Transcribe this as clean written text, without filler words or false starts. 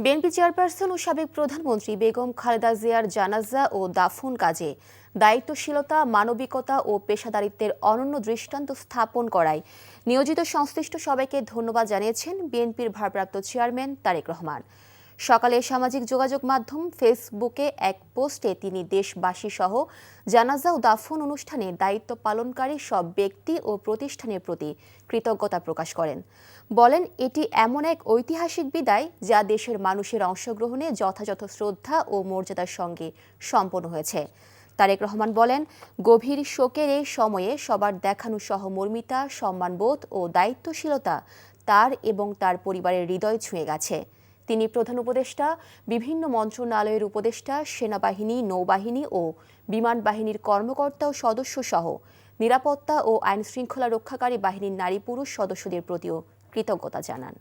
BNP chairperson ও সাবেক প্রধানমন্ত্রী বেগম খালেদা জিয়ার জানাজা ও দাফন কাজে দায়িত্বশীলতা, মানবিকতা ও পেশাদারিত্বের অনন্য দৃষ্টান্ত স্থাপন করায় নিয়োজিত সংশ্লিষ্ট সবাইকে ধন্যবাদ জানিয়েছেন বিএনপির ভারপ্রাপ্ত চেয়ারম্যান তারেক রহমান। সকালে সামাজিক যোগাযোগ মাধ্যম ফেসবুকে এক পোস্টে তিনি দেশবাসী সহ জানাজা ও দাফন অনুষ্ঠানে দায়িত্ব পালনকারী সব ব্যক্তি ও প্রতিষ্ঠানের প্রতি কৃতজ্ঞতা প্রকাশ করেন। বলেন, এটি এমন এক ঐতিহাসিক বিদায় যা দেশের মানুষের অংশগ্রহণে যথাযথ শ্রদ্ধা ও মর্যাদার সঙ্গে সম্পন্ন হয়েছে। তারেক রহমান বলেন, গভীর শোকের এই সময়ে সবার দেখানো সহমর্মিতা, সম্মানবোধ ও দায়িত্বশীলতা তার এবং তার পরিবারের হৃদয় ছুঁয়ে গেছে। তিনি প্রধান উপদেষ্টা, বিভিন্ন মন্ত্রণালয়ের উপদেষ্টা, সেনাবাহিনী, নৌবাহিনী ও বিমান বাহিনীর কর্মকর্তা ও সদস্য সহ নিরাপত্তা ও আইনশৃঙ্খলা রক্ষাকারী বাহিনীর নারী পুরুষ সদস্যদের প্রতিও কৃতজ্ঞতা জানান।